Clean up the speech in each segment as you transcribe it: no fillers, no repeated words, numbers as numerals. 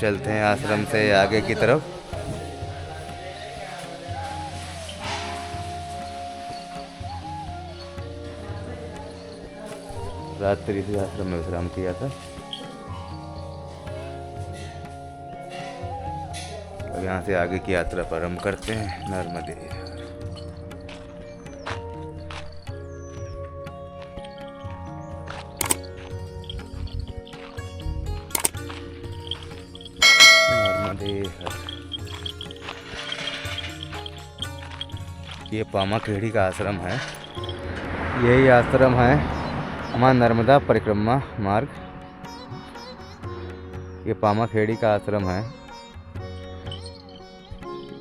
चलते हैं आश्रम से आगे की तरफ। रात्रि इसी आश्रम में विश्राम किया था। अब यहाँ से आगे की यात्रा प्रारंभ करते हैं। नर्मदे नर्मदे हर। ये पामाखेड़ी का आश्रम है। यही आश्रम है माँ नर्मदा परिक्रमा मार्ग। ये पामाखेड़ी का आश्रम है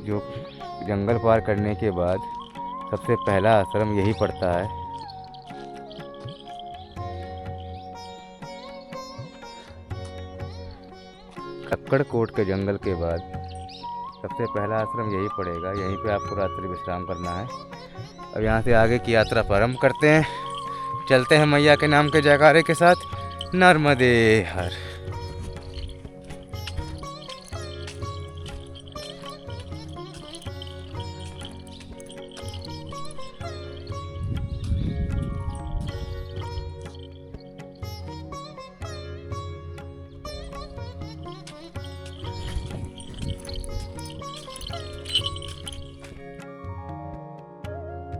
जो जंगल पार करने के बाद सबसे पहला आश्रम यही पड़ता है। कक्कड़कोट के जंगल के बाद सबसे पहला आश्रम यही पड़ेगा। यहीं पे आपको रात्रि विश्राम करना है। अब यहाँ से आगे की यात्रा प्रारंभ करते हैं। चलते हैं मैया के नाम के जयकारे के साथ। नर्मदे हर।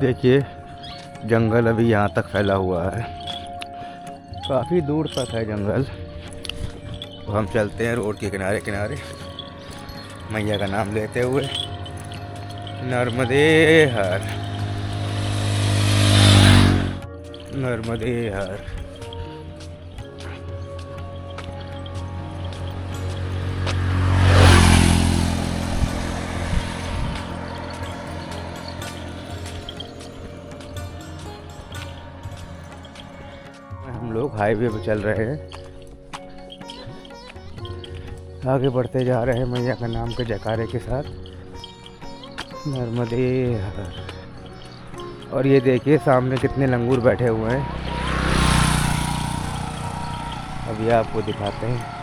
देखिए जंगल अभी यहाँ तक फैला हुआ है, काफ़ी दूर तक है जंगल। तो हम चलते हैं रोड के किनारे किनारे मैया का नाम लेते हुए। नर्मदे हर नर्मदे हर। हम लोग हाईवे पे चल रहे हैं, आगे बढ़ते जा रहे हैं मैया का नाम के जयकारे के साथ। नर्मदे हर। और ये देखिए सामने कितने लंगूर बैठे हुए हैं। अभी आपको दिखाते हैं।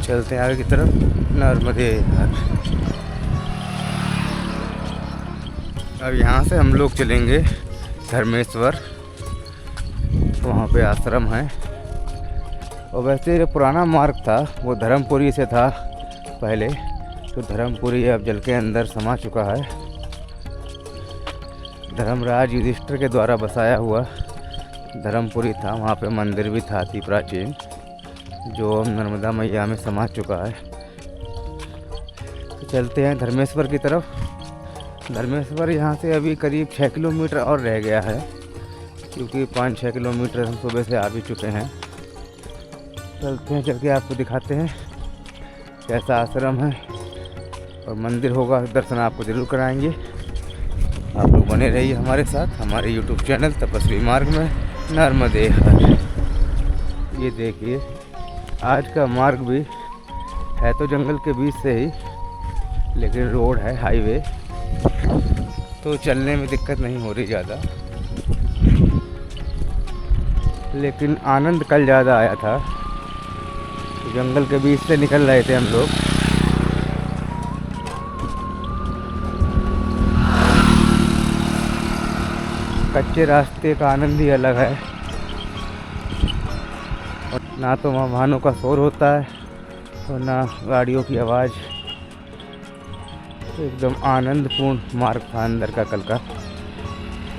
चलते हैं आगे की तरफ। नर्मदे हर। अब यहाँ से हम लोग चलेंगे धर्मेश्वर, वहाँ पे आश्रम है। और वैसे जो पुराना मार्ग था वो धर्मपुरी से था पहले, तो धर्मपुरी अब जल के अंदर समा चुका है। धर्मराज युधिष्ठिर के द्वारा बसाया हुआ धर्मपुरी था, वहाँ पे मंदिर भी था अति प्राचीन, जो नर्मदा मैया में समा चुका है। तो चलते हैं धर्मेश्वर की तरफ। धर्मेश्वर यहाँ से अभी करीब 6 किलोमीटर और रह गया है, क्योंकि 5-6 किलोमीटर हम सुबह से आ भी चुके हैं। चलते हैं, चल के आपको दिखाते हैं कैसा आश्रम है और मंदिर होगा, दर्शन आपको ज़रूर कराएंगे। आप लोग बने रहिए हमारे साथ, हमारे यूट्यूब चैनल तपस्वी मार्ग में। नर्मदे हर। ये देखिए आज का मार्ग भी है तो जंगल के बीच से ही, लेकिन रोड है हाईवे, तो चलने में दिक्कत नहीं हो रही ज़्यादा। लेकिन आनंद कल ज़्यादा आया था। तो जंगल के बीच से निकल रहे थे हम लोग। कच्चे रास्ते का आनंद ही अलग है। और ना तो वहाँ वाहनों का शोर होता है और ना गाड़ियों की आवाज़। एकदम आनंदपूर्ण मार्ग था अंदर का कल का।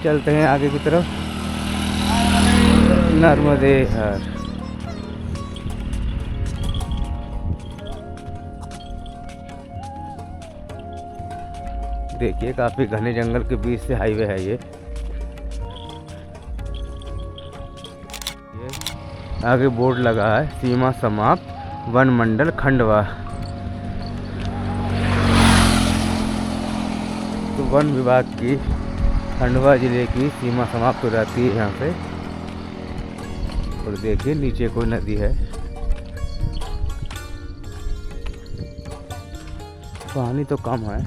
चलते हैं आगे की तरफ। नर्मदे हर। देखिए काफ़ी घने जंगल के बीच से हाईवे है ये। आगे बोर्ड लगा है सीमा समाप्त वन मंडल खंडवा। वन विभाग की खंडवा जिले की सीमा समाप्त हो जाती है यहाँ से। और देखिए नीचे कोई नदी है, पानी तो कम है।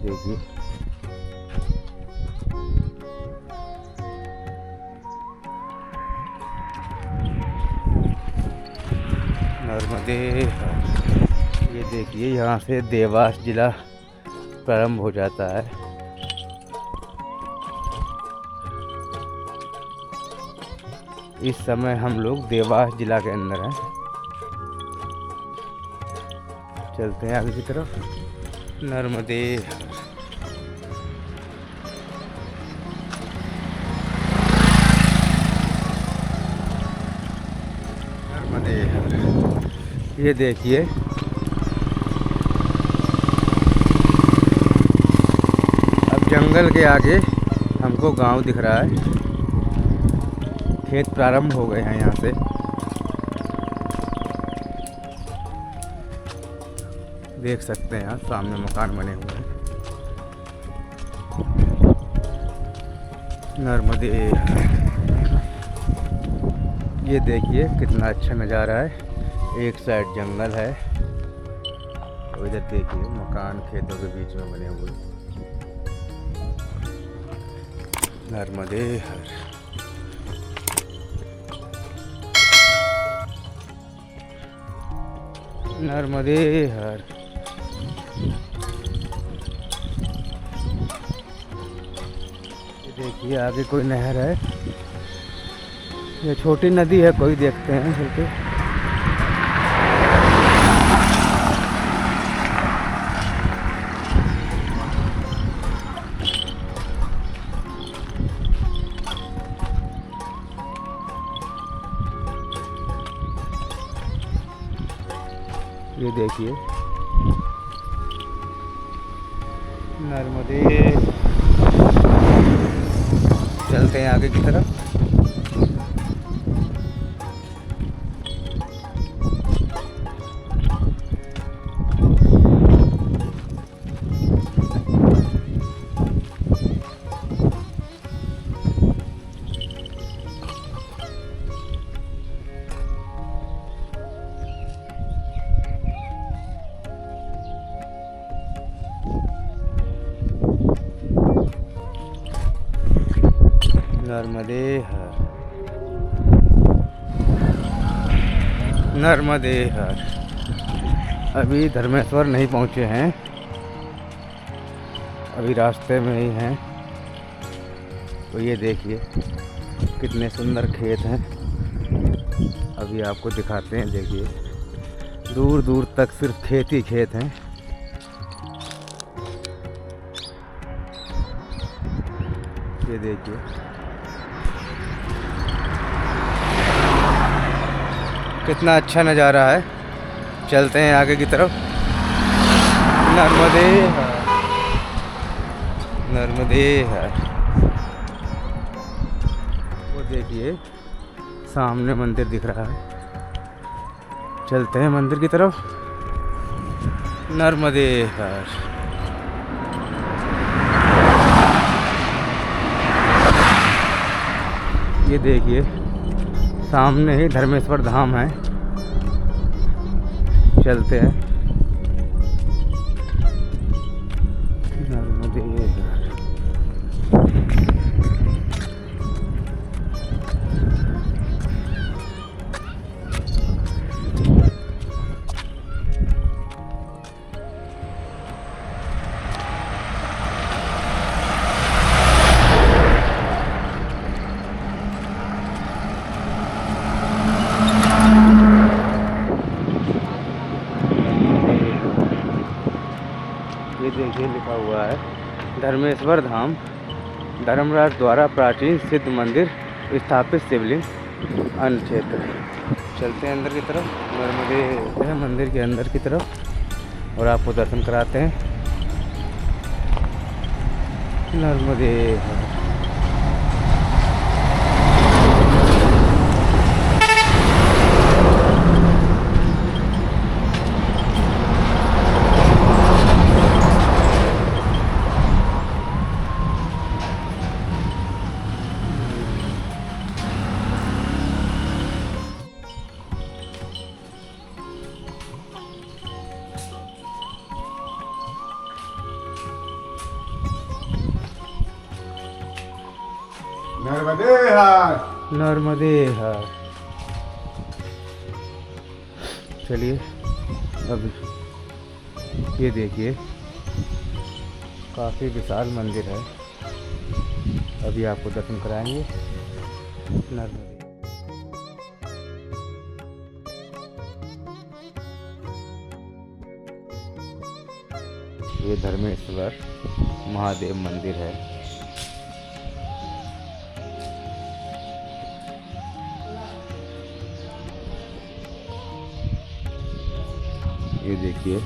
देखिए नर्मदे। ये देखिए यहाँ से देवास जिला प्रारंभ हो जाता है। इस समय हम लोग देवास जिला के अंदर हैं। चलते हैं आगे की तरफ। नर्मदे नर्मदे। ये देखिए अब जंगल के आगे हमको गांव दिख रहा है। खेत प्रारंभ हो गए हैं यहाँ से। देख सकते हैं आप सामने मकान बने हुए हैं। नर्मदे। ये देखिए कितना अच्छा नज़ारा है। एक साइड जंगल है और इधर देखिए मकान खेतों के बीच में बने हुए। नर्मदे हर। नर्मदे हर। देखिए आगे कोई नहर है, ये छोटी नदी है कोई, देखते हैं चल के। ये देखिए नर्मदे। चलते हैं आगे की तरफ। नर्मदे हर। नर्मदे हर। अभी धर्मेश्वर नहीं पहुंचे हैं, अभी रास्ते में ही हैं। तो ये देखिए कितने सुंदर खेत हैं, अभी आपको दिखाते हैं। देखिए दूर दूर तक सिर्फ खेत ही खेत हैं। ये देखिए कितना अच्छा नज़ारा है। चलते हैं आगे की तरफ। नर्मदे हर। नर्मदे हर। वो देखिए सामने मंदिर दिख रहा है, चलते हैं मंदिर की तरफ। नर्मदे हर। ये देखिए सामने ही धर्मेश्वर धाम है, चलते हैं। नर्मदे हर। ये देखिए लिखा हुआ है धर्मेश्वर धाम, धर्मराज द्वारा प्राचीन सिद्ध मंदिर, स्थापित शिवलिंग, अन्य क्षेत्र। चलते हैं अंदर की तरफ। नर्मदे है मंदिर के अंदर की तरफ और आपको दर्शन कराते हैं। नर्मदे। नर्मदे हर। नर्मदे हर। चलिए अभी ये देखिए काफ़ी विशाल मंदिर है, अभी आपको दर्शन कराएंगे नर्मदे। ये धर्मेश्वर महादेव मंदिर है। ये देखिए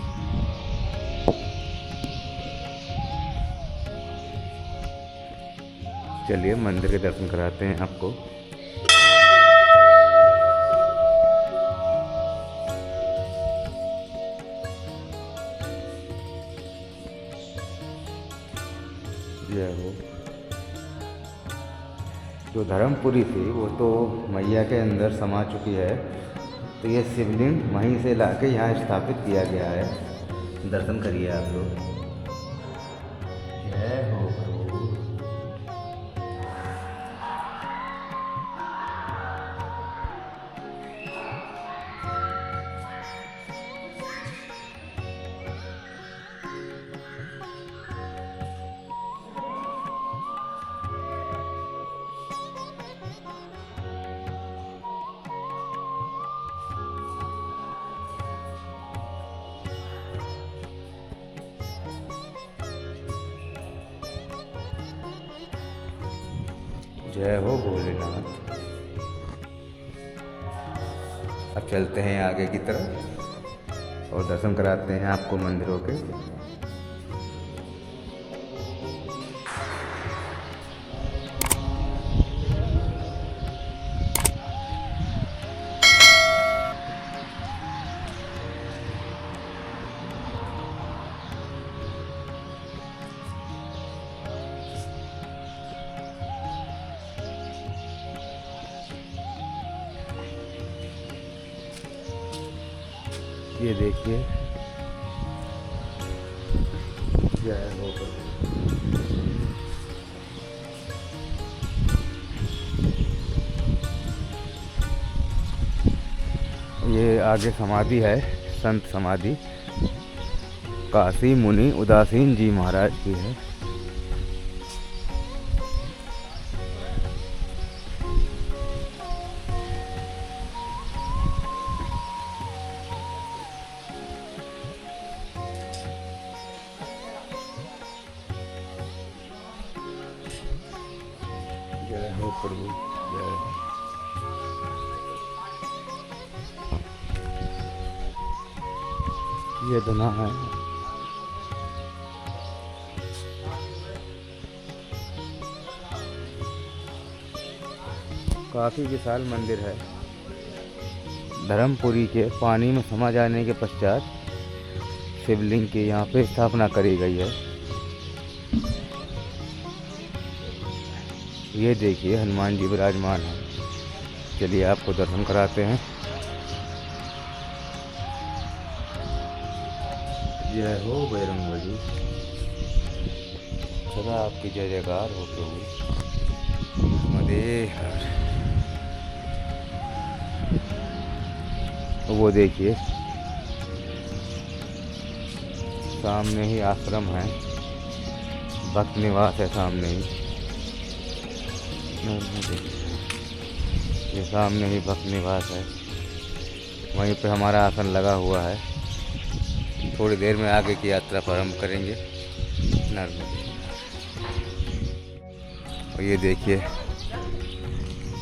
चलिए मंदिर के दर्शन कराते हैं आपको। जय हो। जो धर्मपुरी थी वो तो मैया के अंदर समा चुकी है, तो ये शिवलिंग वहीं से लाके यहाँ स्थापित किया गया है। दर्शन करिए आप लोग। जय हो प्रभु। जय हो भोलेनाथ। अब चलते हैं आगे की तरफ और दर्शन कराते हैं आपको मंदिरों के। ये देखिए जय हो प्रभु। ये आगे समाधि है, संत समाधि काशी मुनि उदासीन जी महाराज की है। जय हो प्रभु। जय हो। ये धना है। काफी विशाल मंदिर है। धर्मपुरी के पानी में समा जाने के पश्चात शिवलिंग की यहाँ पे स्थापना करी गई है। ये देखिए हनुमान जी विराजमान हैं। चलिए आपको दर्शन कराते हैं। जय हो बजरंगबली। सदा आपकी जय जयकार हो प्रभु। नर्मदे हर। वो देखिए सामने ही आश्रम है, भक्त निवास है सामने ही। ये सामने ही भक्त निवास है, वहीं पे हमारा आसन लगा हुआ है। थोड़ी देर में आगे की यात्रा प्रारंभ करेंगे नर्मदे। और ये देखिए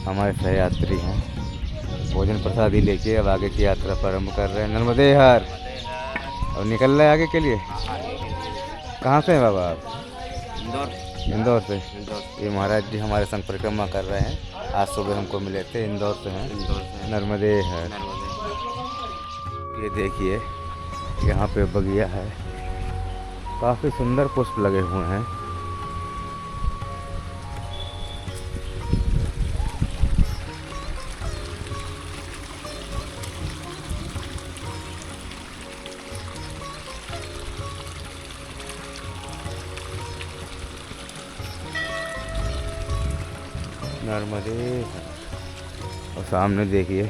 हमारे सहयात्री हैं, भोजन प्रसादी लेके अब आगे की यात्रा प्रारंभ कर रहे हैं नर्मदे हर। और निकल रहे हैं आगे के लिए। कहाँ से हैं बाबा आप? इंदौर से। ये महाराज जी हमारे संग परिक्रमा कर रहे हैं। आज सुबह हमको मिले थे, इंदौर से हैं। नर्मदे है। ये देखिए यहाँ पे बगिया है, काफ़ी सुंदर पुष्प लगे हुए हैं। नर्मदे। और सामने देखिए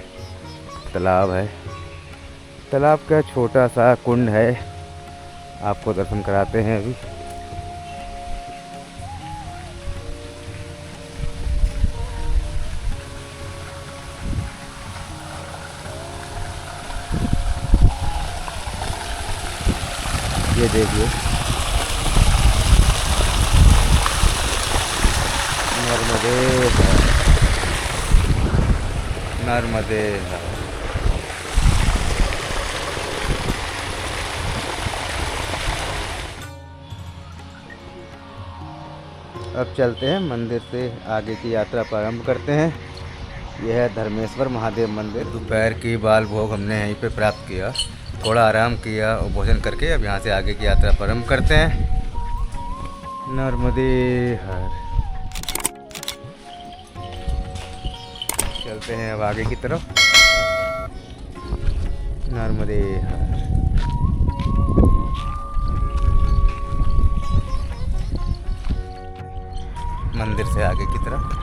तालाब है। तालाब का छोटा सा कुंड है, आपको दर्शन कराते हैं अभी। ये देखिए नर्मदे है, नर्मदे है। अब चलते हैं मंदिर से आगे की यात्रा प्रारंभ करते हैं। यह है धर्मेश्वर महादेव मंदिर। दोपहर की बाल भोग हमने यहीं पे प्राप्त किया, थोड़ा आराम किया और भोजन करके अब यहाँ से आगे की यात्रा प्रारंभ करते हैं। नर्मदे हर। चलते हैं अब आगे की तरफ। नर्मदे हर। मंदिर से आगे की तरफ।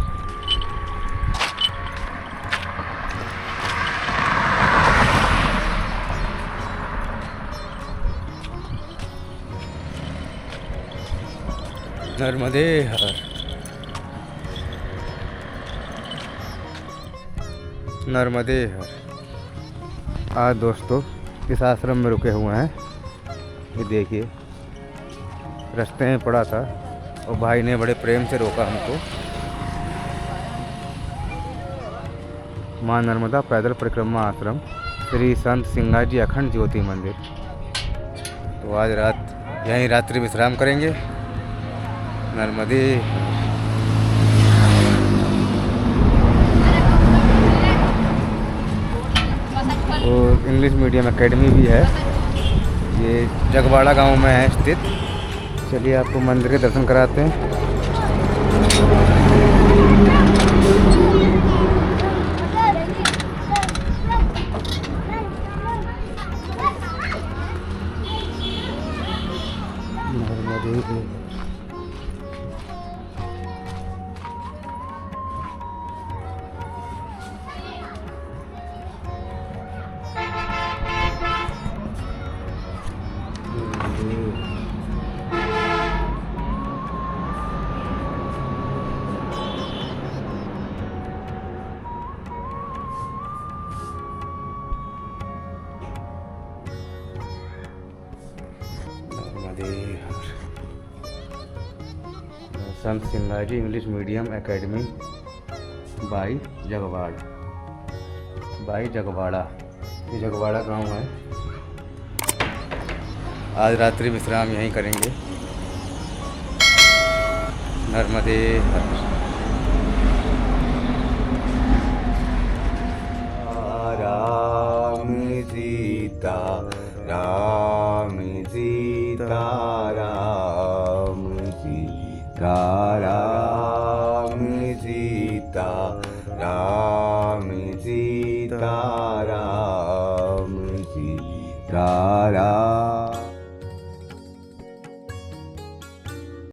नर्मदे हर। नर्मदे हर। आज दोस्तों इस आश्रम में रुके हुए हैं। ये देखिए रास्ते में पड़ा था और भाई ने बड़े प्रेम से रोका हमको। माँ नर्मदा पैदल परिक्रमा आश्रम, श्री संत सिंगाजी अखंड ज्योति मंदिर। तो आज रात यहीं रात्रि विश्राम करेंगे। नर्मदे। और इंग्लिश मीडियम एकेडमी भी है, ये जगवाड़ा गांव में है स्थित। चलिए आपको मंदिर के दर्शन कराते हैं। Sant Singaji English medium academy Bai Jagwada. ये जगवाड़ा गांव है। आज रात्रि विश्राम यहीं करेंगे। नर्मदे हर। राम सीता राम सीता राम सीता राम सीता राम सीता राम सीता राम।